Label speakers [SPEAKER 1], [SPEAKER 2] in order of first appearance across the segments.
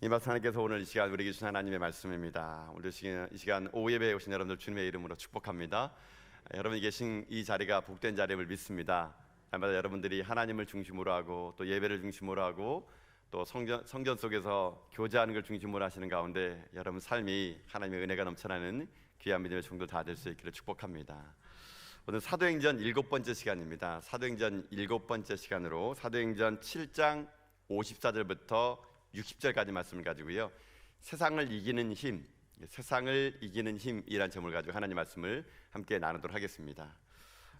[SPEAKER 1] 이 말씀 하나님께서 오늘 이 시간 우리에게 주신 하나님의 말씀입니다. 오늘 이 시간 오후 예배에 오신 여러분들 주님의 이름으로 축복합니다. 여러분이 계신 이 자리가 복된 자리임을 믿습니다. 날마다 여러분들이 하나님을 중심으로 하고 또 예배를 중심으로 하고 또 성전 속에서 교제하는 걸 중심으로 하시는 가운데 여러분 삶이 하나님의 은혜가 넘쳐나는 귀한 믿음의 종들 다 될 수 있기를 축복합니다. 오늘 사도행전 7번째 시간입니다. 사도행전 7번째 시간으로 사도행전 7장 54절부터 60절까지 말씀을 가지고요, 세상을 이기는 힘이란 제목을 가지고 하나님 말씀을 함께 나누도록 하겠습니다.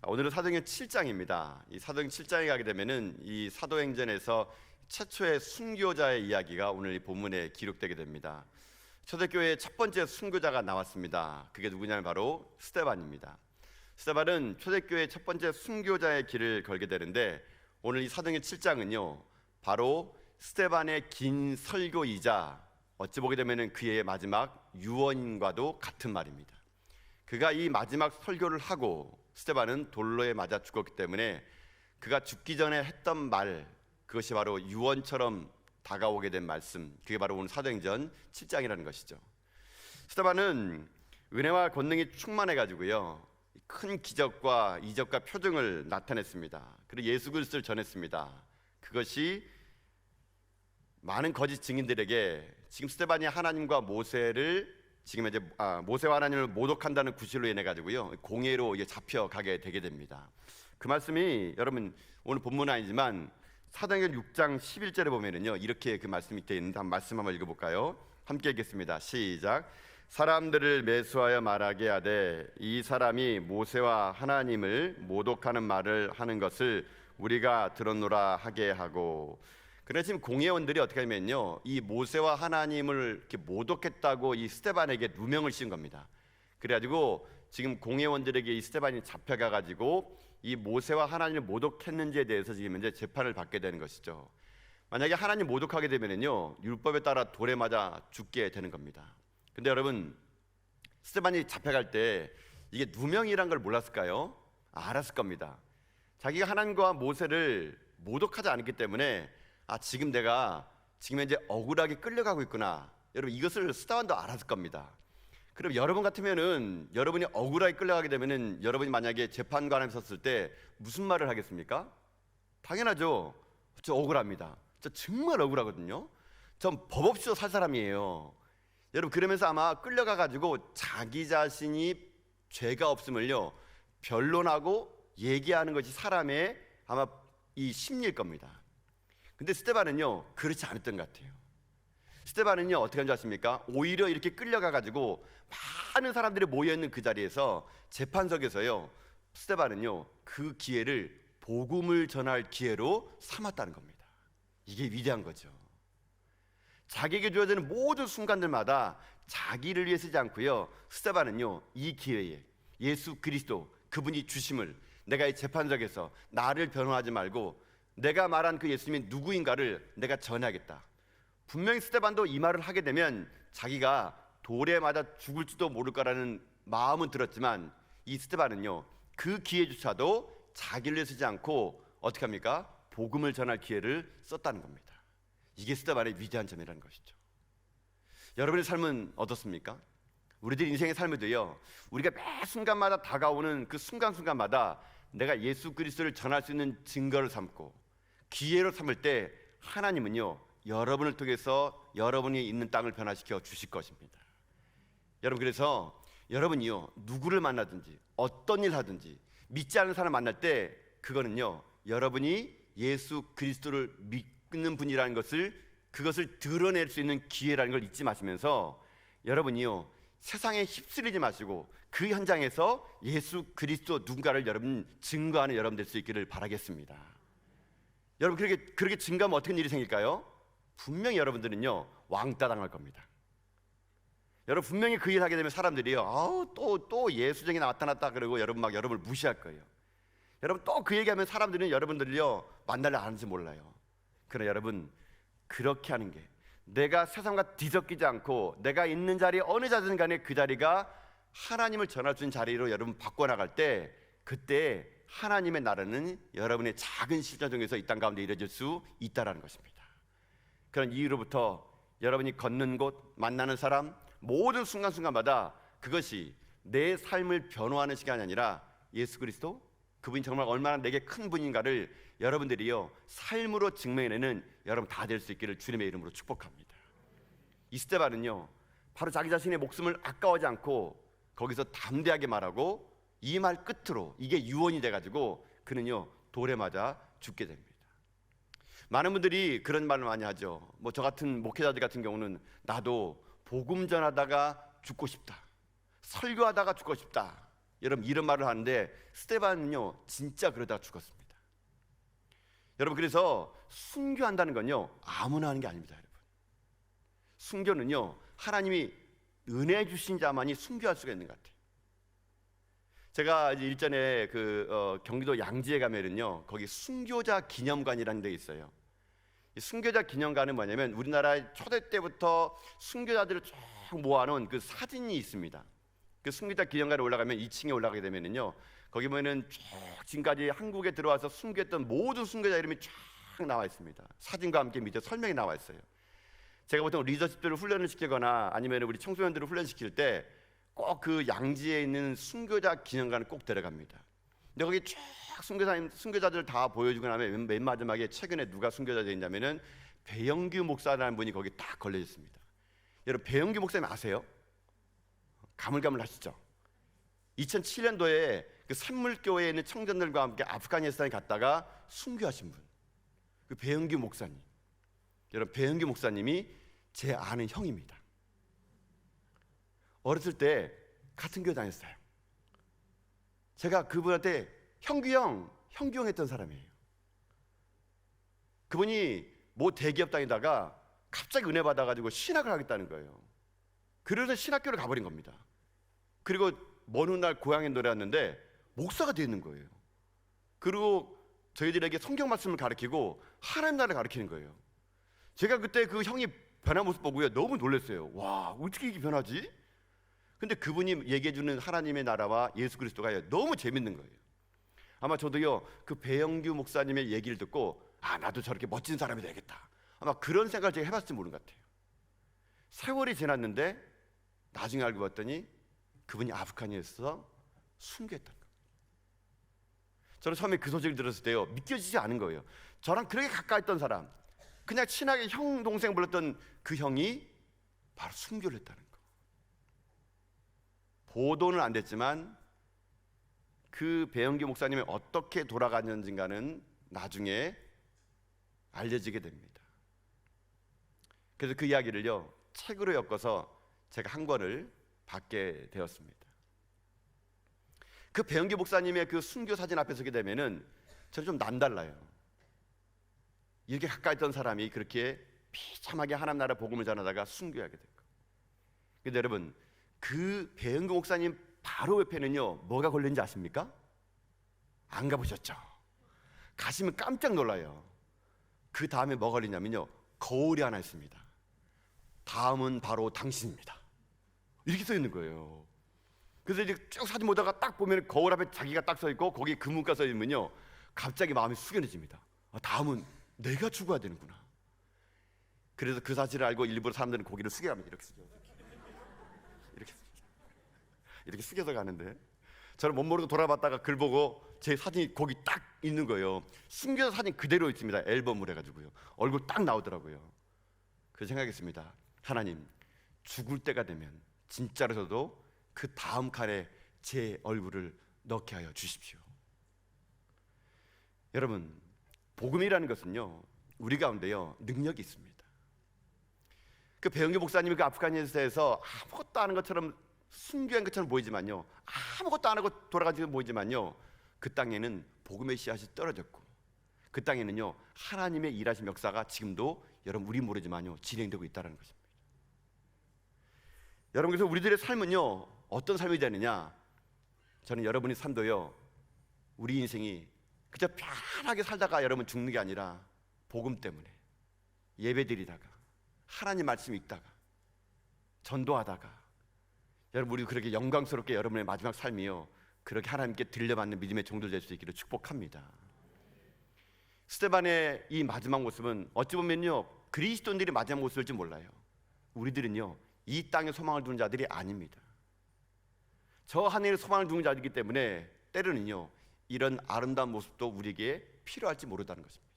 [SPEAKER 1] 오늘은 사도행전 7장입니다. 이 사도행전 7장에 가게 되면은 이 사도행전에서 최초의 순교자의 이야기가 오늘 이 본문에 기록되게 됩니다. 초대교회의 첫 번째 순교자가 나왔습니다. 그게 누구냐면 바로 스데반입니다. 스데반은 초대교회의 첫 번째 순교자의 길을 걸게 되는데, 오늘 이 사도행전 7장은요 바로 스데반의 긴 설교이자 어찌 보게 되면 그의 마지막 유언과도 같은 말입니다. 그가 이 마지막 설교를 하고 스데반은 돌로에 맞아 죽었기 때문에 그가 죽기 전에 했던 말, 그것이 바로 유언처럼 다가오게 된 말씀, 그게 바로 오늘 사도행전 7장이라는 것이죠. 스데반은 은혜와 권능이 충만해가지고요 큰 기적과 이적과 표징을 나타냈습니다. 그리고 예수 그리스도를 전했습니다. 그것이 많은 거짓 증인들에게 지금 스데반이 하나님과 모세를 지금 이제 모세와 하나님을 모독한다는 구실로 인해 가지고요 공회로 이게 잡혀가게 되게 됩니다. 그 말씀이 여러분 오늘 본문은 아니지만 사도행전 6장 11절에 보면은요 이렇게 그 말씀이 되어 있는데 말씀 한번 읽어볼까요? 함께 읽겠습니다. 시작. 사람들을 매수하여 말하게 하되 이 사람이 모세와 하나님을 모독하는 말을 하는 것을 우리가 들었노라 하게 하고. 그래서 지금 공회원들이 어떻게 하면요 이 모세와 하나님을 이렇게 모독했다고 이 스데반에게 누명을 씌운 겁니다. 그래가지고 지금 공회원들에게 이 스데반이 잡혀가 가지고 이 모세와 하나님을 모독했는지에 대해서 지금 이제 재판을 받게 되는 것이죠. 만약에 하나님 모독하게 되면요 율법에 따라 돌에 맞아 죽게 되는 겁니다. 근데 여러분 스데반이 잡혀갈 때 이게 누명이란 걸 몰랐을까요? 알았을 겁니다. 자기가 하나님과 모세를 모독하지 않았기 때문에 지금 내가 지금 이제 억울하게 끌려가고 있구나, 여러분 이것을 스데반도 알았을 겁니다. 그럼 여러분 같으면은 여러분이 억울하게 끌려가게 되면은 여러분이 만약에 재판관에 섰을 때 무슨 말을 하겠습니까? 당연하죠. 저 억울합니다. 저 정말 억울하거든요. 전 법 없이도 살 사람이에요. 여러분 그러면서 아마 끌려가 가지고 자기 자신이 죄가 없음을요 변론하고 얘기하는 것이 사람의 아마 이 심리일 겁니다. 근데 스데반은요 그렇지 않았던 것 같아요. 스데반은요 어떻게 한 줄 아십니까? 오히려 이렇게 끌려가 가지고 많은 사람들이 모여있는 그 자리에서 재판석에서요 스데반은요 그 기회를 복음을 전할 기회로 삼았다는 겁니다. 이게 위대한 거죠. 자기에게 주어지는 모든 순간들마다 자기를 위해 쓰지 않고요 스데반은요 이 기회에 예수 그리스도 그분이 주심을 내가 이 재판석에서 나를 변호하지 말고 내가 말한 그 예수님이 누구인가를 내가 전해야겠다. 분명히 스데반도 이 말을 하게 되면 자기가 돌에 맞아 죽을지도 모를 거라는 마음은 들었지만 이 스데반은요 그 기회조차도 자기를 위해 쓰지 않고 어떻게 합니까? 복음을 전할 기회를 썼다는 겁니다. 이게 스데반의 위대한 점이라는 것이죠. 여러분의 삶은 어떻습니까? 우리들 인생의 삶에도요 우리가 매 순간마다 다가오는 그 순간순간마다 내가 예수 그리스도를 전할 수 있는 증거를 삼고 기회로 삼을 때 하나님은요 여러분을 통해서 여러분이 있는 땅을 변화시켜 주실 것입니다. 여러분 그래서 여러분이요 누구를 만나든지 어떤 일 하든지 믿지 않는 사람 만날 때 그거는요 여러분이 예수 그리스도를 믿는 분이라는 그것을 드러낼 수 있는 기회라는 걸 잊지 마시면서 여러분이요 세상에 휩쓸리지 마시고 그 현장에서 예수 그리스도 누군가를 여러분 증거하는 여러분 될 수 있기를 바라겠습니다. 여러분 그렇게 증거하면 어떤 일이 생길까요? 분명히 여러분들은요 왕따 당할 겁니다. 여러분 분명히 그 일 하게 되면 사람들이요 또 예수쟁이 나타났다 그러고 여러분을 무시할 거예요. 여러분 또 그 얘기하면 사람들은 여러분들을요 만날래 안 하는지 몰라요. 그러나 여러분 그렇게 하는 게 내가 세상과 뒤섞이지 않고 내가 있는 자리 어느 자든 간에 그 자리가 하나님을 전할 수 있는 자리로 여러분 바꿔나갈 때 그때 하나님의 나라는 여러분의 작은 실천 중에서 이 땅 가운데 이루어질 수 있다는 것입니다. 그런 이유로부터 여러분이 걷는 곳, 만나는 사람, 모든 순간순간마다 그것이 내 삶을 변호하는 시간이 아니라 예수 그리스도, 그분이 정말 얼마나 내게 큰 분인가를 여러분들이요 삶으로 증명해내는 여러분 다 될 수 있기를 주님의 이름으로 축복합니다. 이 스데반은요 바로 자기 자신의 목숨을 아까워하지 않고 거기서 담대하게 말하고 이 말 끝으로 이게 유언이 돼가지고 그는요 돌에 맞아 죽게 됩니다. 많은 분들이 그런 말을 많이 하죠. 뭐 저 같은 목회자들 같은 경우는 나도 복음 전하다가 죽고 싶다, 설교하다가 죽고 싶다, 여러분 이런 말을 하는데 스데반은요 진짜 그러다가 죽었습니다. 여러분 그래서 순교한다는 건요 아무나 하는 게 아닙니다. 여러분 순교는요 하나님이 은혜 주신 자만이 순교할 수가 있는 것 같아요. 제가 이제 일전에 경기도 양지에 가면은요 거기 순교자 기념관이라는 데 있어요. 이 순교자 기념관은 뭐냐면 우리나라 초대 때부터 순교자들을 쭉 모아놓은 그 사진이 있습니다. 그 순교자 기념관에 올라가면 2층에 올라가게 되면은요 거기 보면은 쭉 지금까지 한국에 들어와서 순교했던 모든 순교자 이름이 쫙 나와 있습니다. 사진과 함께 밑에 설명이 나와 있어요. 제가 보통 리더십들을 훈련을 시키거나 아니면 우리 청소년들을 훈련시킬 때 꼭 그 양지에 있는 순교자 기념관을 꼭 데려갑니다. 근데 거기 쫙 순교자들 다 보여주고 나면 맨 마지막에 최근에 누가 순교자 되었냐면은 배영규 목사라는 분이 거기 딱 걸려 있습니다. 여러분 배영규 목사님 아세요? 가물가물하시죠? 2007년도에 그 산물교회에 있는 청년들과 함께 아프가니스탄에 갔다가 순교하신 분, 그 배영규 목사님. 여러분 배영규 목사님이 제 아는 형입니다. 어렸을 때 같은 교회 다녔어요. 제가 그분한테 형규 형 했던 사람이에요. 그분이 뭐 대기업 다니다가 갑자기 은혜 받아가지고 신학을 하겠다는 거예요. 그래서 신학교를 가버린 겁니다. 그리고 먼 훗날 고향에 내려왔는데 목사가 되는 거예요. 그리고 저희들에게 성경 말씀을 가르치고 하나님 나라를 가르치는 거예요. 제가 그때 그 형이 변한 모습 보고요 너무 놀랐어요. 와 어떻게 이게 변하지? 근데 그분이 얘기해주는 하나님의 나라와 예수 그리스도가 너무 재밌는 거예요. 아마 저도요 그 배영규 목사님의 얘기를 듣고 나도 저렇게 멋진 사람이 되겠다, 아마 그런 생각을 제가 해봤을지 모르는 것 같아요. 세월이 지났는데 나중에 알고 봤더니 그분이 아프가니스탄에서 순교했다는 거예요. 저는 처음에 그 소식을 들었을 때요 믿겨지지 않은 거예요. 저랑 그렇게 가까이 있던 사람, 그냥 친하게 형 동생 불렀던 그 형이 바로 순교를 했다는 거. 보도는 안 됐지만 그 배영규 목사님이 어떻게 돌아갔는지는 나중에 알려지게 됩니다. 그래서 그 이야기를요 책으로 엮어서 제가 한 권을 받게 되었습니다. 그 배영규 목사님의 그 순교 사진 앞에 서게 되면은 저는 좀 남달라요. 이렇게 가까이 있던 사람이 그렇게 비참하게 하나님 나라 복음을 전하다가 순교하게 된 거예요. 근데 여러분 그 배영규 목사님 바로 옆에는요 뭐가 걸렸는지 아십니까? 안 가보셨죠? 가시면 깜짝 놀라요. 그 다음에 뭐가 걸리냐면요 거울이 하나 있습니다. 다음은 바로 당신입니다, 이렇게 써 있는 거예요. 그래서 이제 쭉 사진 보다가 딱 보면 거울 앞에 자기가 딱 서 있고 거기 그 문자 써 있으면요 갑자기 마음이 숙연해집니다. 다음은 내가 죽어야 되는구나. 그래서 그 사실을 알고 일부러 사람들은 고개를 숙여갑니다. 이렇게 숙여서 가는데 저는 못 모르고 돌아봤다가 글 보고 제 사진이 거기 딱 있는 거예요. 숨겨서 사진 그대로 있습니다. 앨범으로 해가지고요. 얼굴 딱 나오더라고요. 그래서 생각했습니다. 하나님 죽을 때가 되면 진짜로서도 그 다음 칸에 제 얼굴을 넣게 하여 주십시오. 여러분 복음이라는 것은요 우리 가운데요 능력이 있습니다. 그 배영규 목사님이 그 아프가니스탄에서 아무것도 안 한 것처럼 순교한 것처럼 보이지만요 아무것도 안 하고 돌아가지고 보이지만요 그 땅에는 복음의 씨앗이 떨어졌고 그 땅에는요 하나님의 일하신 역사가 지금도 여러분 우리 모르지만요 진행되고 있다는 것입니다. 여러분 그래서 우리들의 삶은요 어떤 삶이 되느냐, 저는 여러분의 삶도요 우리 인생이 그저 편하게 살다가 여러분 죽는 게 아니라 복음 때문에 예배드리다가 하나님 말씀 읽다가 전도하다가 여러분 우리 그렇게 영광스럽게 여러분의 마지막 삶이요 그렇게 하나님께 들려받는 믿음의 종들 될 수 있기를 축복합니다. 스데반의 이 마지막 모습은 어찌 보면요 그리스도인들이 마지막 모습일지 몰라요. 우리들은요 이 땅에 소망을 두는 자들이 아닙니다. 저 하늘에 소망을 두는 자이기 때문에 때로는요 이런 아름다운 모습도 우리에게 필요할지 모르다는 것입니다.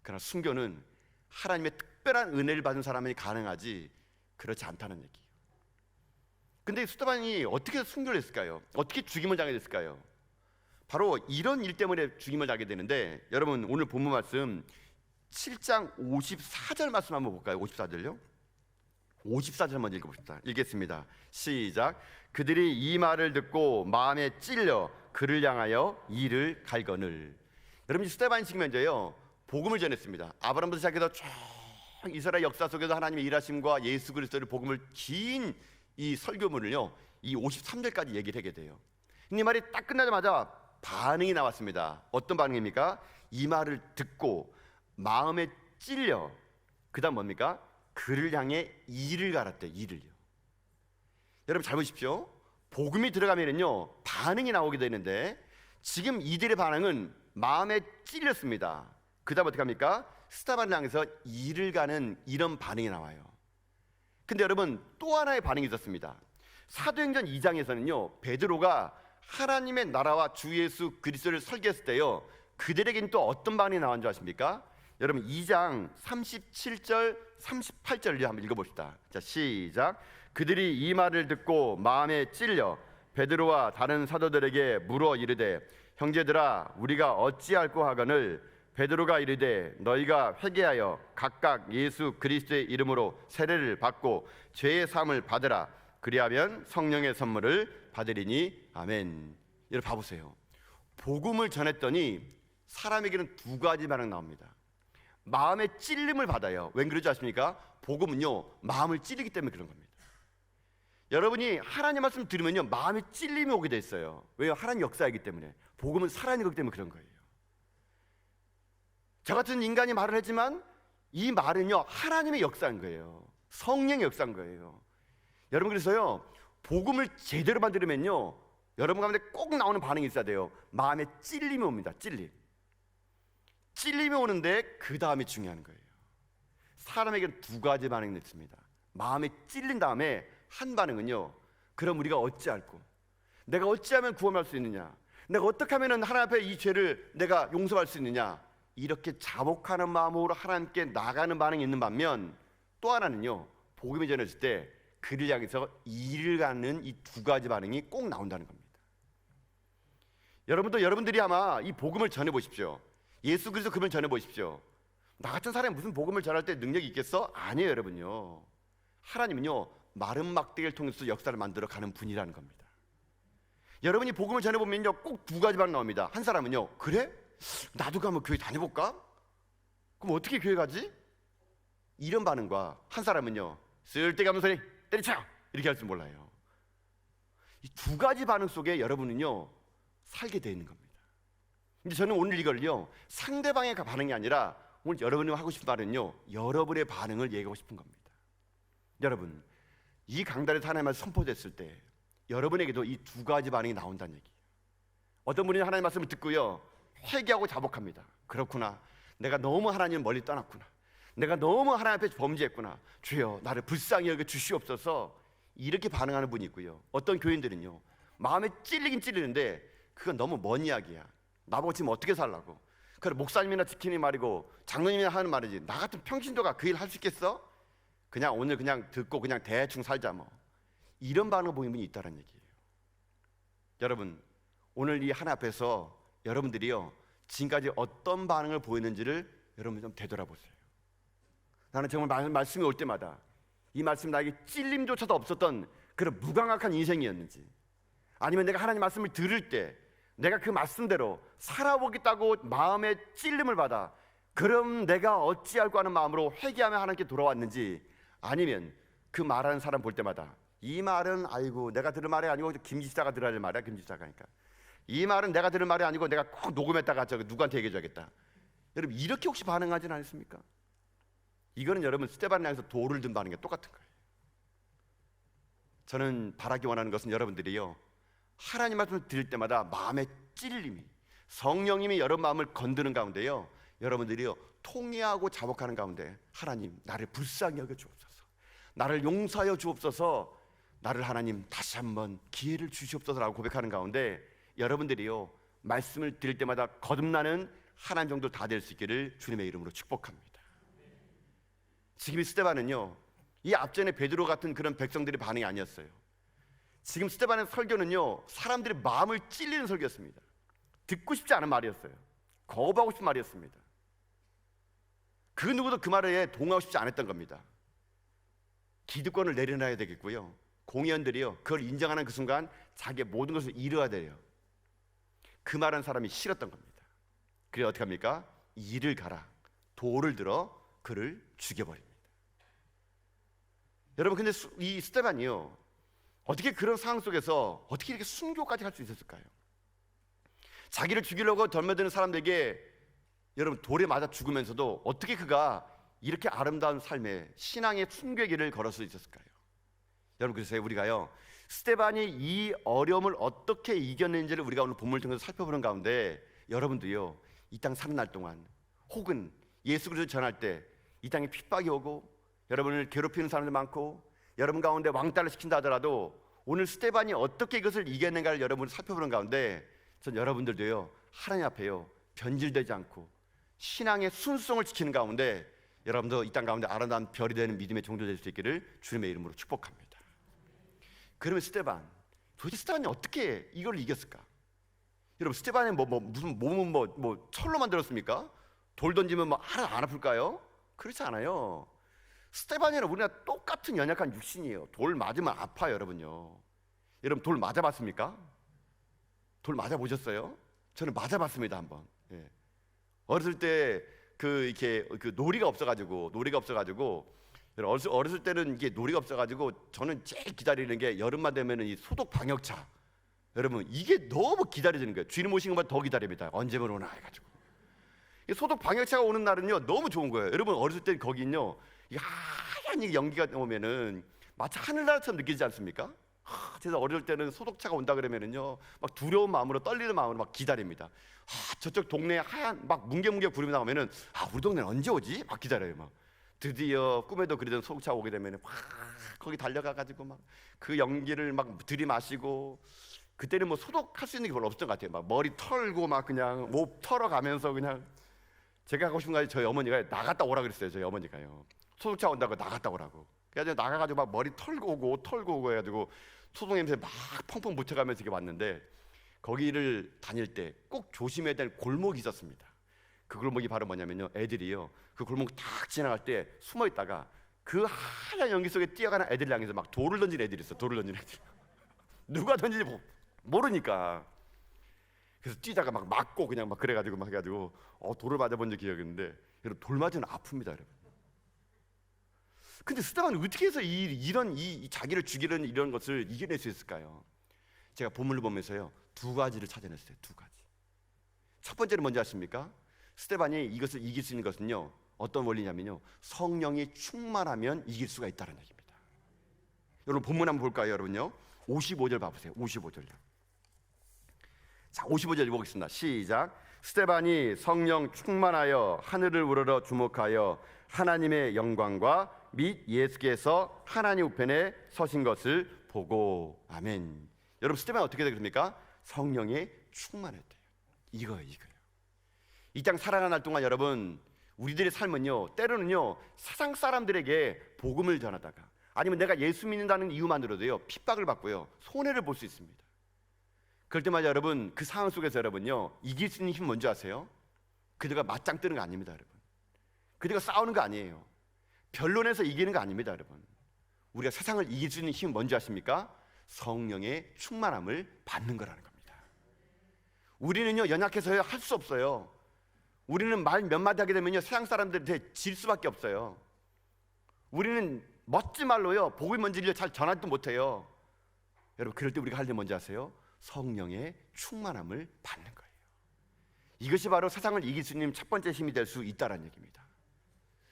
[SPEAKER 1] 그러나 순교는 하나님의 특별한 은혜를 받은 사람이 가능하지 그렇지 않다는 얘기예요. 근데 스데반이 어떻게 순교를 했을까요? 어떻게 죽임을 당하게 됐을까요? 바로 이런 일 때문에 죽임을 당하게 되는데, 여러분 오늘 본문 말씀 7장 54절 말씀 한번 볼까요? 54절요? 54절 먼저 읽어봅시다. 읽겠습니다. 시작. 그들이 이 말을 듣고 마음에 찔려 그를 향하여 이를 갈거늘. 여러분 스데반이 지금 현재요 복음을 전했습니다. 아브라함부터 시작해서 쭉 이스라엘 역사 속에서 하나님의 일하심과 예수 그리스도의 복음을 긴 이 설교문을요 이 53절까지 얘기를 하게 돼요. 이 말이 딱 끝나자마자 반응이 나왔습니다. 어떤 반응입니까? 이 말을 듣고 마음에 찔려 그 다음 뭡니까? 그를 향해 이를 갈았대. 이를요. 여러분 잘 보십시오. 복음이 들어가면은요 반응이 나오게 되는데, 지금 이들의 반응은 마음에 찔렸습니다. 그 다음 어떻게 합니까? 스데반을 향해서 이를 가는 이런 반응이 나와요. 근데 여러분 또 하나의 반응이 있었습니다. 사도행전 2장에서는요 베드로가 하나님의 나라와 주 예수 그리스도를 설계했을 때요 그들에게는 또 어떤 반응이 나온 줄 아십니까? 여러분 2장 37절 38절을 한번 읽어봅시다. 자 시작. 그들이 이 말을 듣고 마음에 찔려 베드로와 다른 사도들에게 물어 이르되 형제들아 우리가 어찌할꼬 하거늘. 베드로가 이르되 너희가 회개하여 각각 예수 그리스도의 이름으로 세례를 받고 죄의 사함을 받으라. 그리하면 성령의 선물을 받으리니 아멘. 여러분 봐보세요. 복음을 전했더니 사람에게는 두 가지 반응 나옵니다. 마음의 찔림을 받아요. 왜 그러지 아십니까? 복음은요 마음을 찔리기 때문에 그런 겁니다. 여러분이 하나님 말씀 들으면요 마음에 찔림이 오게 돼 있어요. 왜요? 하나님 역사이기 때문에. 복음은 살아있는 거기 때문에 그런 거예요. 저 같은 인간이 말을 했지만 이 말은요 하나님의 역사인 거예요. 성령의 역사인 거예요. 여러분 그래서요 복음을 제대로만 들으면요 여러분 가운데 꼭 나오는 반응이 있어야 돼요. 마음에 찔림이 옵니다. 찔림이 오는데 그 다음이 중요한 거예요. 사람에게는 두 가지 반응이 있습니다. 마음에 찔린 다음에 한 반응은요 그럼 우리가 어찌할꼬, 내가 어찌하면 구원할 수 있느냐, 내가 어떻게 하면 하나님 앞에 이 죄를 내가 용서할 수 있느냐, 이렇게 자복하는 마음으로 하나님께 나가는 반응이 있는 반면, 또 하나는요 복음이 전해질 때 그를 향해서 이를 가는 이 두 가지 반응이 꼭 나온다는 겁니다. 여러분들이 아마 이 복음을 전해 보십시오. 예수 그리스도 그분을 전해 보십시오. 나 같은 사람이 무슨 복음을 전할 때 능력이 있겠어? 아니에요. 여러분요 하나님은요 마른 막대기를 통해서 역사를 만들어 가는 분이라는 겁니다. 여러분이 복음을 전해 보면요 꼭 두 가지 반응 나옵니다. 한 사람은요 그래? 나도 가면 교회 다녀볼까? 그럼 어떻게 교회 가지? 이런 반응과 한 사람은요 쓸데없는 소리 때리쳐 이렇게 할 줄 몰라요. 이 두 가지 반응 속에 여러분은요 살게 돼 있는 겁니다. 근데 저는 오늘 이걸요 상대방의 반응이 아니라 오늘 여러분이 하고 싶은 말은요 여러분의 반응을 얘기하고 싶은 겁니다. 여러분 이 강단에서 하나님의 말씀이 선포됐을 때 여러분에게도 이 두 가지 반응이 나온다는 얘기예요. 어떤 분이 하나님의 말씀을 듣고요 회개하고 자복합니다. 그렇구나, 내가 너무 하나님을 멀리 떠났구나, 내가 너무 하나님 앞에 범죄했구나, 주여 나를 불쌍히 여겨 주시옵소서, 이렇게 반응하는 분이 있고요. 어떤 교인들은요 마음에 찔리긴 찔리는데 그건 너무 먼 이야기야, 나보고 지금 어떻게 살라고, 그래 목사님이나 지키는 말이고 장로님이나 하는 말이지 나 같은 평신도가 그 일 할 수 있겠어? 그냥 오늘 그냥 듣고 그냥 대충 살자, 뭐 이런 반응을 보이는 분이 있다는 얘기예요. 여러분 오늘 이 하나 앞에서 여러분들이요 지금까지 어떤 반응을 보였는지를 여러분 좀 되돌아보세요. 나는 정말 말씀이 올 때마다 이 말씀 나에게 찔림조차도 없었던 그런 무감각한 인생이었는지, 아니면 내가 하나님 말씀을 들을 때 내가 그 말씀대로 살아보겠다고 마음에 찔림을 받아 그럼 내가 어찌할꼬 하는 마음으로 회개하며 하나님께 돌아왔는지, 아니면 그 말하는 사람 볼 때마다 이 말은 아이고 내가 들을 말이 아니고 김지사가 들어야 될 말이야, 김지사가니까 이 말은 내가 들을 말이 아니고 내가 꼭 녹음했다가 누구한테 얘기해줘야겠다. 여러분 이렇게 혹시 반응하진 않습니까? 이거는 여러분 스데반을 향해서 돌을 든 반응이 똑같은 거예요. 저는 바라기 원하는 것은 여러분들이요 하나님 말씀을 들을 때마다 마음의 찔림이, 성령님이 여러분 마음을 건드는 가운데요 여러분들이요 통회하고 자복하는 가운데 하나님 나를 불쌍히 여겨 주옵소서, 나를 용서하여 주옵소서, 나를 하나님 다시 한번 기회를 주시옵소서라고 고백하는 가운데 여러분들이요 말씀을 드릴 때마다 거듭나는 하나님 정도 다 될 수 있기를 주님의 이름으로 축복합니다. 지금 이 스데반은요 이 앞전에 베드로 같은 그런 백성들의 반응이 아니었어요. 지금 스데반의 설교는요 사람들의 마음을 찔리는 설교였습니다. 듣고 싶지 않은 말이었어요. 거부하고 싶은 말이었습니다. 그 누구도 그 말에 동의하고 싶지 않았던 겁니다. 기득권을 내려놔야 되겠고요, 공의원들이요 그걸 인정하는 그 순간 자기의 모든 것을 잃어야 돼요. 그 말한 사람이 싫었던 겁니다. 그래 어떻게 합니까? 이를 가라, 돌을 들어 그를 죽여버립니다. 여러분 근데 이 스데반이요 어떻게 그런 상황 속에서 어떻게 이렇게 순교까지 할 수 있었을까요? 자기를 죽이려고 덤벼드는 사람들에게 여러분 돌에 맞아 죽으면서도 어떻게 그가 이렇게 아름다운 삶의 신앙의 순교의 길을 걸을 수 있었을까요? 여러분 그래서 우리가요 스데반이 이 어려움을 어떻게 이겨낸지를 우리가 오늘 본문을 통해서 살펴보는 가운데 여러분도요 이 땅 사는 날 동안 혹은 예수 그리스도를 전할 때 이 땅에 핍박이 오고 여러분을 괴롭히는 사람들 많고 여러분 가운데 왕따를 시킨다 하더라도 오늘 스데반이 어떻게 이것을 이겨낸가를 여러분을 살펴보는 가운데 전 여러분들도요 하나님 앞에요 변질되지 않고 신앙의 순수성을 지키는 가운데 여러분도 이 땅 가운데 아름다운 별이 되는 믿음의 종도 될 수 있기를 주님의 이름으로 축복합니다. 그러면 스데반, 도대체 스데반이 어떻게 이걸 이겼을까? 여러분 스데반이 무슨 몸은 철로 만들었습니까? 돌 던지면 안 아플까요? 그렇지 않아요. 스데반이랑 우리가 똑같은 연약한 육신이에요. 돌 맞으면 아파요, 여러분요. 여러분 돌 맞아봤습니까? 돌 맞아보셨어요? 저는 맞아봤습니다 한번. 예. 어렸을 때 이렇게 놀이가 없어가지고 어렸을 때는 이게 놀이가 없어가지고 저는 제일 기다리는 게 여름만 되면은 이 소독 방역차. 여러분 이게 너무 기다려지는 거예요. 주인 모시는 것보다 더 기다립니다. 언제면 오나 해가지고. 이 소독 방역차가 오는 날은요 너무 좋은 거예요. 여러분 어렸을 때 거기는요 이 하얀 연기가 오면은 마치 하늘나라처럼 느끼지 않습니까? 그래서 어릴 때는 소독차가 온다 그러면은요 막 두려운 마음으로 떨리는 마음으로 막 기다립니다. 저쪽 동네에 하얀 막 뭉게뭉게 구름이 나오면은 우리 동네는 언제 오지? 막 기다려요. 막 드디어 꿈에도 그리던 소독차가 오게 되면은 막 거기 달려가 가지고 막 그 연기를 막 들이마시고 그때는 뭐 소독할 수 있는 게 별로 없었던 것 같아요. 막 머리 털고 막 그냥 목 털어가면서 그냥 제가 하고 싶은 거 저희 어머니가 나갔다 오라 그랬어요. 저희 어머니가요 소독차 온다고 나갔다 오라고. 그래서 나가가지고 막 머리 털고 오고 옷 털고 오고 해가지고 소독 냄새 막 펑펑 붙여가면서 이렇게 왔는데 거기를 다닐 때 꼭 조심해야 될 골목이 있었습니다. 그 골목이 바로 뭐냐면요 애들이요 그 골목 딱 지나갈 때 숨어 있다가 그 하얀 연기 속에 뛰어가는 애들 향해서 막 돌을 던지는 애들이 있어. 돌을 던지는 애들. 누가 던지는지 모르니까 그래서 뛰다가 막 맞고 그냥 막 그래가지고 막 해가지고 돌을 맞아본 적이 기억이 있는데 여러분 돌 맞으면 아픕니다 여러분. 근데 스데반은 어떻게 해서 이런 자기를 죽이려는 이런 것을 이겨낼 수 있을까요? 제가 본문을 보면서요 두 가지를 찾아냈어요. 두 가지. 첫 번째는 뭔지 아십니까? 스데반이 이것을 이길 수 있는 것은요 어떤 원리냐면요 성령이 충만하면 이길 수가 있다는 얘기입니다. 여러분 본문 한번 볼까요 여러분요? 55절 봐보세요. 55절요. 자 55절 읽어보겠습니다. 시작. 스데반이 성령 충만하여 하늘을 우러러 주목하여 하나님의 영광과 및 예수께서 하나님 우편에 서신 것을 보고. 아멘. 여러분 스데반이 어떻게 되겠습니까? 성령에 충만했대요. 이거예요. 이 땅 살아가는 날 동안 여러분 우리들의 삶은요 때로는요 세상 사람들에게 복음을 전하다가 아니면 내가 예수 믿는다는 이유만으로도요 핍박을 받고요 손해를 볼 수 있습니다. 그럴 때마다 여러분 그 상황 속에서 여러분요 이길 수 있는 힘 뭔지 아세요? 그들과 맞짱 뜨는 거 아닙니다 여러분. 그들과 싸우는 거 아니에요. 변론에서 이기는 거 아닙니다 여러분. 우리가 세상을 이길 수 있는 힘 뭔지 아십니까? 성령의 충만함을 받는 거라는 겁니다. 우리는요 연약해서 할 수 없어요. 우리는 말 몇 마디 하게 되면요 세상 사람들한테 질 수밖에 없어요. 우리는 멋진 말로요 복음이 뭔지를 잘 전하지도 못해요. 여러분 그럴 때 우리가 할 일 뭔지 아세요? 성령의 충만함을 받는 거예요. 이것이 바로 세상을 이길 수 있는 첫 번째 힘이 될 수 있다는 얘기입니다.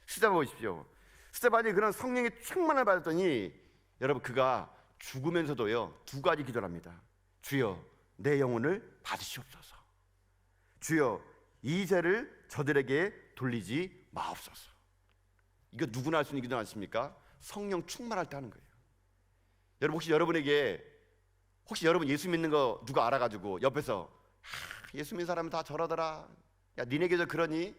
[SPEAKER 1] 스데반 보십시오. 스데반이 그런 성령의 충만을 받았더니 여러분 그가 죽으면서도요 두 가지 기도를 합니다. 주여 내 영혼을 받으시옵소서. 주여 이 죄를 저들에게 돌리지 마옵소서. 이거 누구나 할 수 있는 기도 아십니까? 성령 충만할 때 하는 거예요. 여러분 혹시 여러분 예수 믿는 거 누가 알아가지고 옆에서 예수 믿는 사람은 다 저러더라, 야 니네 교도 그러니,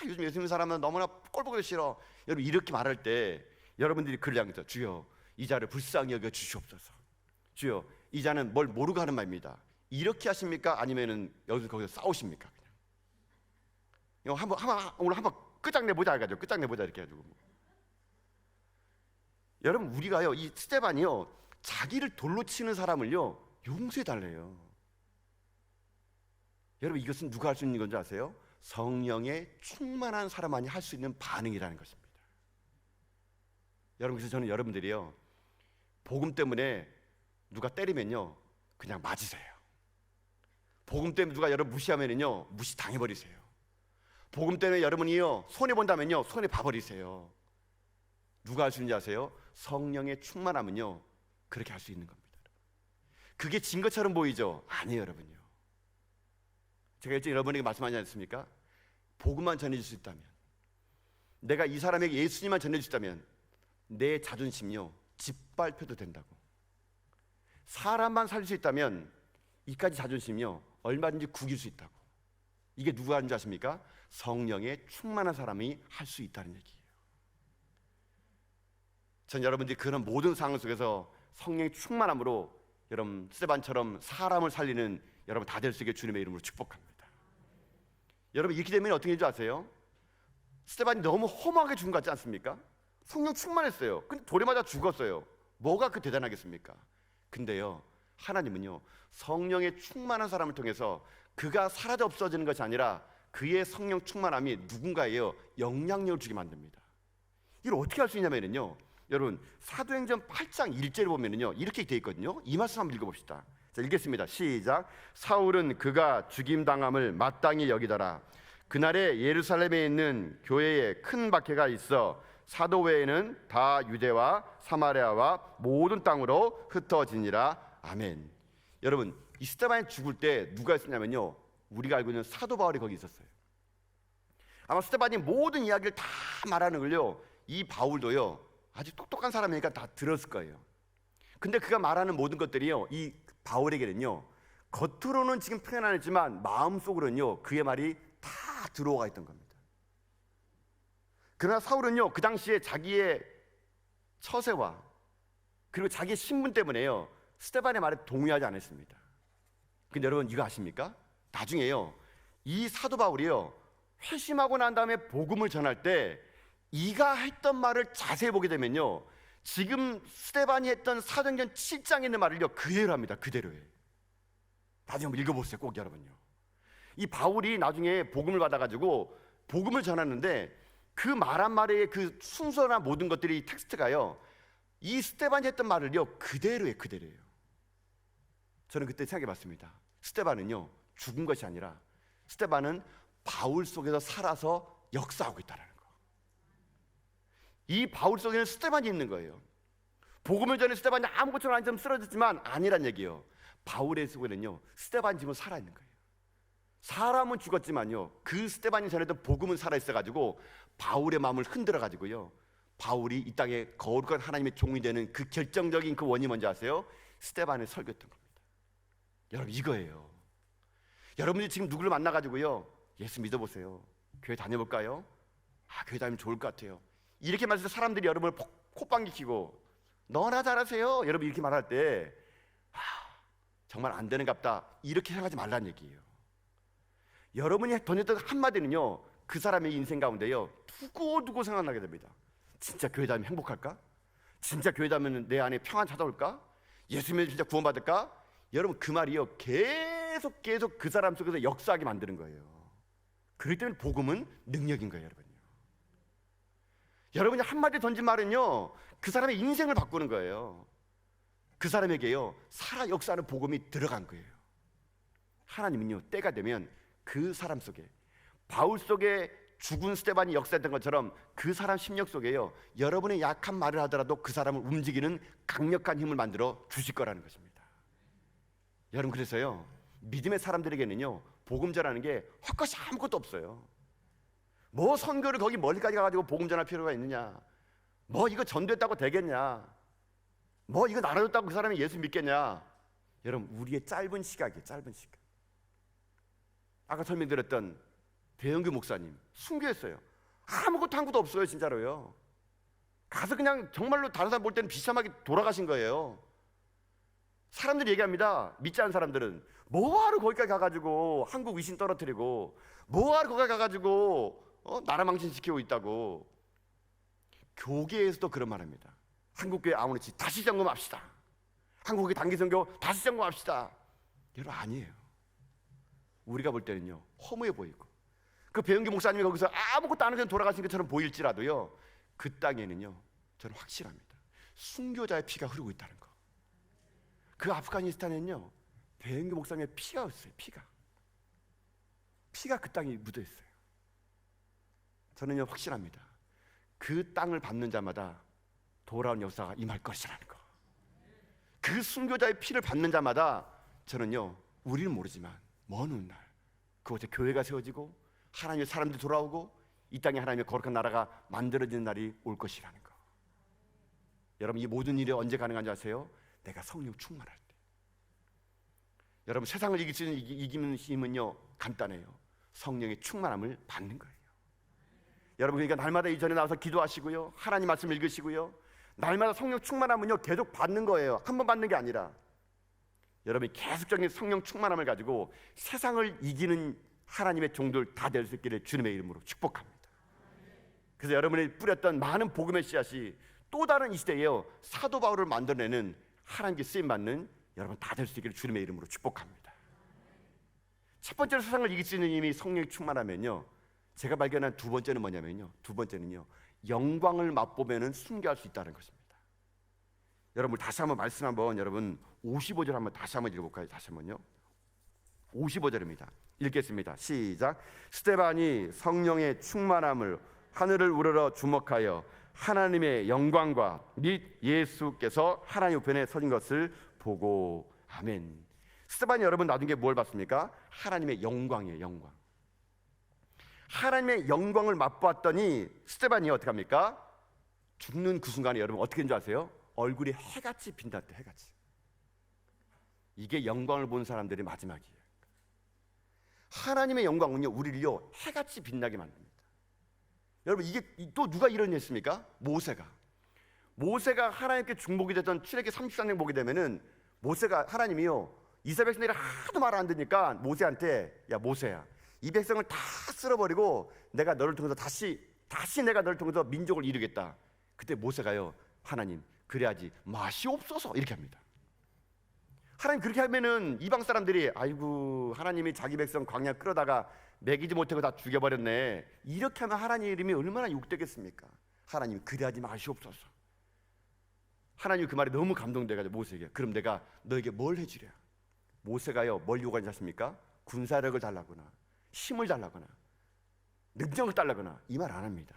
[SPEAKER 1] 요즘 예수 믿는 사람은 너무나 꼴보기 싫어, 여러분 이렇게 말할 때 여러분들이 그를 향해서 주여 이 자를 불쌍히 여겨 주시옵소서, 주여 이 자는 뭘 모르고 하는 말입니다, 이렇게 하십니까? 아니면은 여기서 거기서 싸우십니까? 그냥 오늘 한번 끝장내보자 해가지고 끝장내보자 이렇게 해가지고 여러분 우리가요 이 스데반이요 자기를 돌로 치는 사람을요 용서해 달래요. 여러분 이것은 누가 할 수 있는 건지 아세요? 성령의 충만한 사람만이 할 수 있는 반응이라는 것입니다. 여러분 그래서 저는 여러분들이요 복음 때문에 누가 때리면요 그냥 맞으세요. 복음 때문에 누가 여러분 무시하면요 무시 당해버리세요. 복음 때문에 여러분이요 손해 본다면요 손해 봐버리세요. 누가 할 수 있는지 아세요? 성령의 충만함은요 그렇게 할 수 있는 겁니다. 그게 진 것처럼 보이죠? 아니에요 여러분요. 제가 일찍 여러분에게 말씀하지 않습니까? 복음만 전해줄 수 있다면, 내가 이 사람에게 예수님만 전해줄 수 있다면 내 자존심요 짓밟혀도 된다고. 사람만 살릴 수 있다면 이까지 자존심요 얼마든지 구길 수 있다고. 이게 누가 하는 줄 아십니까? 성령의 충만한 사람이 할 수 있다는 얘기예요. 전 여러분들이 그런 모든 상황 속에서 성령의 충만함으로 여러분 스데반처럼 사람을 살리는 여러분 다 될 수 있게 주님의 이름으로 축복합니다. 여러분 이렇게 되면 어떻게 되는지 아세요? 스데반이 너무 허무하게 죽은 것 같지 않습니까? 성령 충만했어요. 근데 돌에 맞아 죽었어요. 뭐가 그 대단하겠습니까? 근데요 하나님은요 성령의 충만한 사람을 통해서 그가 사라져 없어지는 것이 아니라 그의 성령 충만함이 누군가에요 영향력을 주게 만듭니다. 이걸 어떻게 할 수 있냐면요 여러분 사도행전 8장 1절에 보면은요 이렇게 되어 있거든요. 이 말씀 한번 읽어봅시다. 자, 읽겠습니다. 시작. 사울은 그가 죽임당함을 마땅히 여기더라. 그날에 예루살렘에 있는 교회에 큰 박해가 있어 사도 외에는 다 유대와 사마리아와 모든 땅으로 흩어지니라. 아멘. 여러분 이 스데반이 죽을 때 누가 있었냐면요 우리가 알고 있는 사도 바울이 거기 있었어요. 아마 스데반이 모든 이야기를 다 말하는 걸요 이 바울도요 아주 똑똑한 사람이니까 다 들었을 거예요. 근데 그가 말하는 모든 것들이요 이 바울에게는요 겉으로는 지금 표현 안 했지만 마음속으로는요 그의 말이 다 들어와 있던 겁니다. 그러나 사울은요 그 당시에 자기의 처세와 그리고 자기의 신분 때문에요 스데반의 말에 동의하지 않았습니다. 근데 여러분 이거 아십니까? 나중에요 이 사도 바울이요 회심하고 난 다음에 복음을 전할 때 이가 했던 말을 자세히 보게 되면요 지금 스데반이 했던 사도행전 7장에 있는 말을요 그대로 합니다. 그대로예요. 나중에 한번 읽어보세요 꼭 여러분요. 이 바울이 나중에 복음을 받아가지고 복음을 전하는데 그 말한 말의 그 순서나 모든 것들이 이 텍스트가요 이 스데반이 했던 말을요 그대로예요. 저는 그때 생각해봤습니다. 스데반은요 죽은 것이 아니라 스데반은 바울 속에서 살아서 역사하고 있다는 거. 이 바울 속에는 스데반이 있는 거예요. 복음을 전에 스데반이 아무것처럼 아니처럼 쓰러졌지만 아니란 얘기예요. 바울의 속에는요 스데반이 지금 살아있는 거예요. 사람은 죽었지만요 그 스데반이 전했던 복음은 살아있어가지고 바울의 마음을 흔들어가지고요 바울이 이 땅에 거룩한 하나님의 종이 되는 그 결정적인 그 원인이 뭔지 아세요? 스데반의 설교였던 겁니다. 여러분 이거예요. 여러분이 지금 누구를 만나가지고요 예수 믿어보세요, 교회 다녀볼까요? 교회 다니면 좋을 것 같아요, 이렇게 말해서 사람들이 여러분을 콧방귀 뀌고 너나 잘하세요 여러분 이렇게 말할 때 정말 안 되는갑다 이렇게 생각하지 말라는 얘기예요. 여러분이 던졌던 한마디는요 그 사람의 인생 가운데요 두고두고 생각나게 됩니다. 진짜 교회 다니면 행복할까? 진짜 교회 다니면 내 안에 평안 찾아올까? 예수 믿으면 진짜 구원받을까? 여러분 그 말이요 계속 그 사람 속에서 역사하게 만드는 거예요. 그렇기 때문에 복음은 능력인 거예요. 여러분이 한마디 던진 말은요 그 사람의 인생을 바꾸는 거예요. 그 사람에게요 살아 역사하는 복음이 들어간 거예요. 하나님은요 때가 되면 그 사람 속에 바울 속에 죽은 스데반이 역사했던 것처럼 그 사람 심령 속에요 여러분의 약한 말을 하더라도 그 사람을 움직이는 강력한 힘을 만들어 주실 거라는 것입니다. 여러분 그래서요 믿음의 사람들에게는요 복음 전하는 게 헛것이 아무것도 없어요. 뭐 선교를 거기 멀리까지 가가지고 복음 전할 필요가 있느냐, 뭐 이거 전도했다고 되겠냐? 뭐 이거 나눠줬다고 그 사람이 예수 믿겠냐? 여러분, 우리의 짧은 시각이에요. 짧은 시각. 아까 설명드렸던 배영규 목사님 순교했어요. 아무것도 한 것도 없어요. 진짜로요. 가서 그냥 정말로 다른 사람 볼 때는 비참하게 돌아가신 거예요. 사람들이 얘기합니다. 믿지 않는 사람들은 뭐하러 거기까지 가가지고 한국 위신 떨어뜨리고, 뭐하러 거기 가가지고 나라 망신시키고 있다고. 교계에서도 그런 말합니다. 한국교회 아무렇지 다시 점검합시다. 한국의 단기선교 다시 점검합시다. 여러분, 아니에요. 우리가 볼 때는요, 허무해 보이고, 그 배영규 목사님이 거기서 아무것도 안 하고 돌아가신 것처럼 보일지라도요, 그 땅에는요, 저는 확실합니다. 순교자의 피가 흐르고 있다는 거. 그 아프가니스탄에는요, 배영규 목사님의 피가 있어요. 피가 그 땅에 묻어 있어요. 저는요, 확실합니다. 그 땅을 밟는 자마다 돌아온 역사가 임할 것이라는 거. 그 순교자의 피를 받는 자마다 저는요, 우리는 모르지만 먼 훗날 그곳에 교회가 세워지고 하나님의 사람들이 돌아오고 이 땅에 하나님의 거룩한 나라가 만들어지는 날이 올 것이라는 거. 여러분, 이 모든 일이 언제 가능한지 아세요? 내가 성령 충만할 때. 여러분, 세상을 이길 수 있는 이기는 힘은요, 간단해요. 성령의 충만함을 받는 거예요. 여러분, 그러니까 날마다 이 전에 나와서 기도하시고요, 하나님 말씀 읽으시고요, 날마다 성령 충만함은요, 계속 받는 거예요. 한 번 받는 게 아니라. 여러분이 계속적인 성령 충만함을 가지고 세상을 이기는 하나님의 종들 다 될 수 있기를 주님의 이름으로 축복합니다. 그래서 여러분이 뿌렸던 많은 복음의 씨앗이 또 다른 이 시대에요, 사도 바울을 만들어내는 하나님께 쓰임받는 여러분 다 될 수 있기를 주님의 이름으로 축복합니다. 첫 번째로 세상을 이길 수 있는 힘이 성령이 충만하면요, 제가 발견한 두 번째는 뭐냐면요, 두 번째는요, 영광을 맛보면은 순교할 수 있다는 것입니다. 여러분, 다시 한번 말씀 한번, 여러분 55절 한번 다시 한번 읽어볼까요? 다시 한번요. 55절입니다. 읽겠습니다. 시작. 스데반이 성령의 충만함을 하늘을 우러러 주목하여 하나님의 영광과 및 예수께서 하나님 우편에 서신 것을 보고. 아멘. 스데반이 여러분 나중에 뭘 봤습니까? 하나님의 영광이에요. 영광. 하나님의 영광을 맛보았더니 스데반이 어떻게 합니까? 죽는 그 순간에 여러분 어떻게 된 줄 아세요? 얼굴이 해같이 빛났대. 해같이. 이게 영광을 본 사람들의 마지막이에요. 하나님의 영광은요, 우리를요 해같이 빛나게 만듭니다. 여러분, 이게 또 누가 이런 일 했습니까? 모세가 하나님께 중복이 됐던 출애굽기 33장 보게 되면은, 모세가 하나님이요 이스라엘 백성들이 하도 말 안 듣니까 모세한테, 야 모세야, 이 백성을 다 쓸어버리고 내가 너를 통해서 다시 내가 너를 통해서 민족을 이루겠다. 그때 모세가요, 하나님 그래야지 마시옵소서 이렇게 합니다. 하나님 그렇게 하면은 이방 사람들이, 아이고 하나님이 자기 백성 광야 끌어다가 먹이지 못하고 다 죽여버렸네, 이렇게 하면 하나님 이름이 얼마나 욕되겠습니까? 하나님 그래야지 마시옵소서. 하나님 그 말에 너무 감동돼가지고 모세에게, 그럼 내가 너에게 뭘 해주랴? 모세가요 뭘 요구하지 않습니까? 군사력을 달라거나 힘을 달라거나 능력을 달라거나 이 말 안 합니다.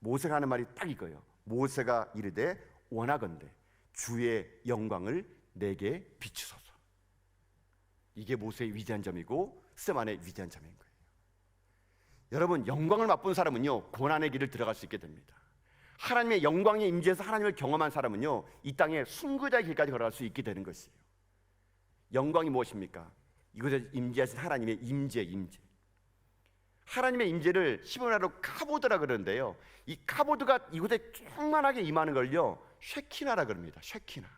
[SPEAKER 1] 모세가 하는 말이 딱 이거예요. 모세가 이르되 원하건대 주의 영광을 내게 비추소서. 이게 모세의 위대한 점이고 스데반의 위대한 점인 거예요. 여러분, 영광을 맛본 사람은요 고난의 길을 들어갈 수 있게 됩니다. 하나님의 영광의 임재에서 하나님을 경험한 사람은요 이 땅에 순교자의 길까지 걸어갈 수 있게 되는 것이에요. 영광이 무엇입니까? 이곳에 임재하신 하나님의 임재. 하나님의 임재를 히브리어로 카보드라 그러는데요, 이 카보드가 이곳에 충만하게 임하는 걸요 쉐키나라 그럽니다. 쉐키나.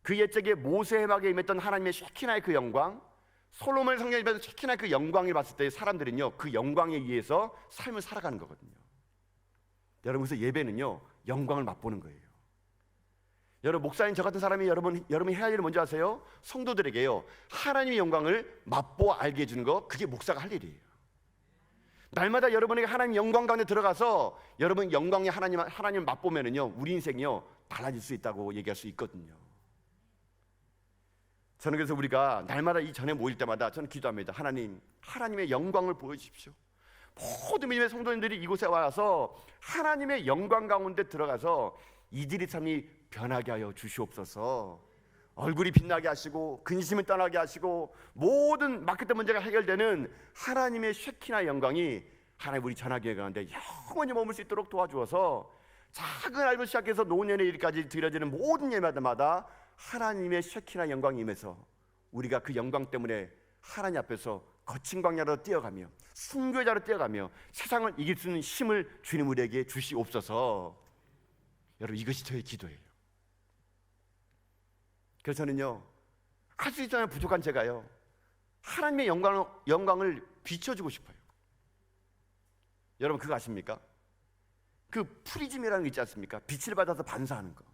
[SPEAKER 1] 그 옛적에 모세 해막에 임했던 하나님의 쉐키나의 그 영광, 솔로몬 성전에 임했던 쉐키나의 그 영광을 봤을 때 사람들은요 그 영광에 의해서 삶을 살아가는 거거든요. 여러분, 그래서 예배는요 영광을 맛보는 거예요. 여러분, 목사님 저 같은 사람이 여러분이 해야 할 일은 뭔지 아세요? 성도들에게요 하나님의 영광을 맛보아 알게 해주는 거, 그게 목사가 할 일이에요. 날마다 여러분에게 하나님 영광 가운데 들어가서 여러분 영광의 하나님을 맛보면은요 우리 인생이요 달라질 수 있다고 얘기할 수 있거든요. 저는 그래서 우리가 날마다 이 전에 모일 때마다 저는 기도합니다. 하나님의 영광을 보여주십시오. 모든 믿음의 성도님들이 이곳에 와서 하나님의 영광 가운데 들어가서 이들의 삶이 변하게 하여 주시옵소서. 얼굴이 빛나게 하시고 근심을 떠나게 하시고 모든 마케팅 문제가 해결되는 하나님의 쉐키나 영광이 하나님 우리 전하교회 가운데 영원히 머물 수 있도록 도와주어서 작은 아이부터 시작해서 노년의 일까지 드려지는 모든 예배마다 하나님의 쉐키나 영광이 임해서 우리가 그 영광 때문에 하나님 앞에서 거친 광야로 뛰어가며 순교자로 뛰어가며 세상을 이길 수 있는 힘을 주님 우리에게 주시옵소서. 여러분, 이것이 저의 기도예요. 그래서 저는요, 할 수 있잖아요. 부족한 제가요, 하나님의 영광을 비춰주고 싶어요. 여러분, 그거 아십니까? 그 프리즘이라는 거 있지 않습니까? 빛을 받아서 반사하는 거.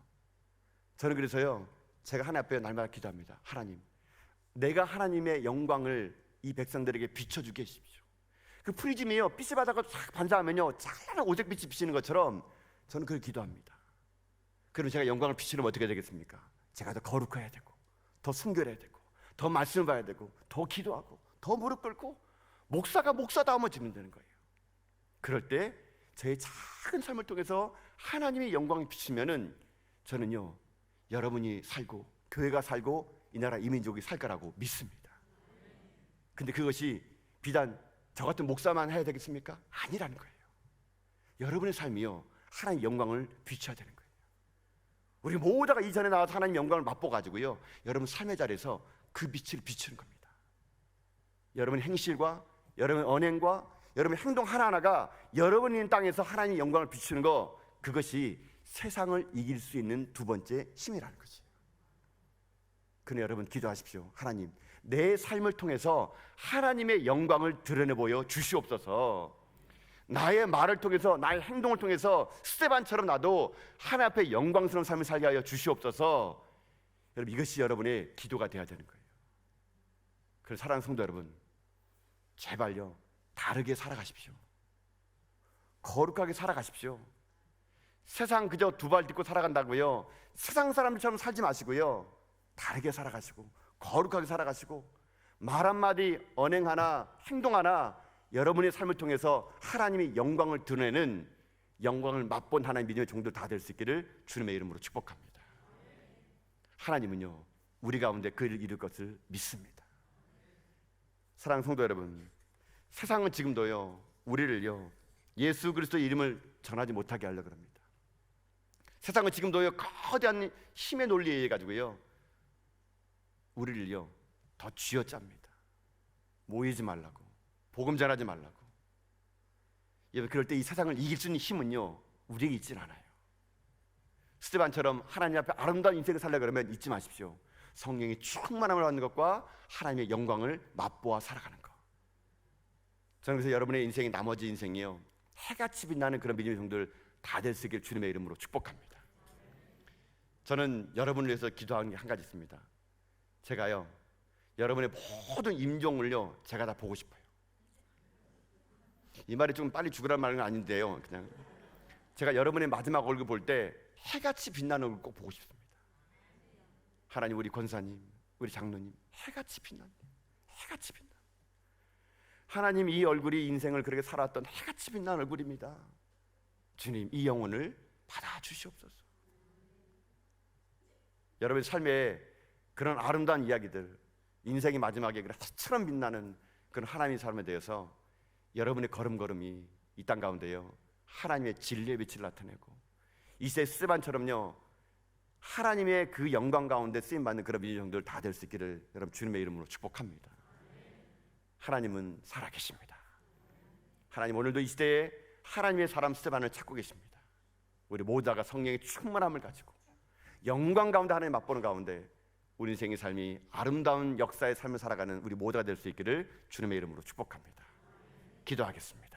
[SPEAKER 1] 저는 그래서요, 제가 하나님 앞에 날마다 기도합니다. 하나님, 내가 하나님의 영광을 이 백성들에게 비춰주게 해주십시오. 그 프리즘이요, 빛을 받아서 싹 반사하면요, 찬란한 오색빛이 비치는 것처럼 저는 그걸 기도합니다. 그럼 제가 영광을 비추려면 어떻게 되겠습니까? 제가 더 거룩해야 되고, 더 순결해야 되고, 더 말씀을 봐야 되고, 더 기도하고, 더 무릎 꿇고, 목사가 목사다움을 되는 거예요. 그럴 때 저의 작은 삶을 통해서 하나님의 영광을 비추면은 저는요, 여러분이 살고 교회가 살고 이 나라 이민족이 살 거라고 믿습니다. 근데 그것이 비단 저 같은 목사만 해야 되겠습니까? 아니라는 거예요. 여러분의 삶이요, 하나님의 영광을 비춰야 되는 거예요. 우리 모두가 이전에 나와서 하나님의 영광을 맛보가지고요, 여러분 삶의 자리에서 그 빛을 비추는 겁니다. 여러분의 행실과 여러분의 언행과 여러분의 행동 하나하나가 여러분이 있는 땅에서 하나님의 영광을 비추는 거, 그것이 세상을 이길 수 있는 두 번째 힘이라는 것이에요. 그러니 여러분 기도하십시오. 하나님, 내 삶을 통해서 하나님의 영광을 드러내보여 주시옵소서. 나의 말을 통해서, 나의 행동을 통해서 스테반처럼 나도 하나님 앞에 영광스러운 삶을 살게 하여 주시옵소서. 여러분, 이것이 여러분의 기도가 되어야 되는 거예요. 그래서 사랑하는 성도 여러분, 제발요, 다르게 살아가십시오. 거룩하게 살아가십시오. 세상 그저 두 발 딛고 살아간다고요, 세상 사람들처럼 살지 마시고요, 다르게 살아가시고 거룩하게 살아가시고 말 한마디, 언행 하나, 행동 하나 여러분의 삶을 통해서 하나님의 영광을 드러내는, 영광을 맛본 하나님 믿음의 종들 다 될 수 있기를 주님의 이름으로 축복합니다. 하나님은요, 우리 가운데 그를 이룰 것을 믿습니다. 사랑하는 성도 여러분, 세상은 지금도요, 우리를요, 예수 그리스도의 이름을 전하지 못하게 하려고 합니다. 세상은 지금도요, 거대한 힘의 논리에 의해 가지고요, 우리를요 더 쥐어짭니다. 모이지 말라고, 복음 전하지 말라고. 여러분, 그럴 때 이 세상을 이길 수 있는 힘은요, 우리에게 있진 않아요. 스테반처럼 하나님 앞에 아름다운 인생을 살려고 그러면 잊지 마십시오. 성령의 충만함을 받는 것과 하나님의 영광을 맛보아 살아가는 것. 저는 그래서 여러분의 인생이, 나머지 인생이요, 해같이 빛나는 그런 믿음의 종들 다 될 수 있기를 주님의 이름으로 축복합니다. 저는 여러분을 위해서 기도하는 게 한 가지 있습니다. 제가요, 여러분의 모든 임종을요, 제가 다 보고 싶어요. 이 말이 좀 빨리 죽으라는 말은 아닌데요, 그냥 제가 여러분의 마지막 얼굴 볼 때 해같이 빛나는 얼굴 꼭 보고 싶습니다. 하나님, 우리 권사님, 우리 장로님, 해같이 빛나는, 해같이 빛나. 하나님, 이 얼굴이 인생을 그렇게 살았던 해같이 빛나는 얼굴입니다. 주님, 이 영혼을 받아주시옵소서. 여러분의 삶에 그런 아름다운 이야기들, 인생의 마지막에 그런 해처럼 빛나는 그런 하나님의 삶에 대해서 여러분의 걸음걸음이 이 땅 가운데요, 하나님의 진리의 빛을 나타내고 이세 스테반처럼요, 하나님의 그 영광 가운데 쓰임받는 그런 민족들 다 될 수 있기를 여러분 주님의 이름으로 축복합니다. 하나님은 살아계십니다. 하나님, 오늘도 이 시대에 하나님의 사람 스테반을 찾고 계십니다. 우리 모두가 성령의 충만함을 가지고 영광 가운데 하나님 맛보는 가운데 우리 인생의 삶이 아름다운 역사의 삶을 살아가는 우리 모두가 될 수 있기를 주님의 이름으로 축복합니다. 기도하겠습니다.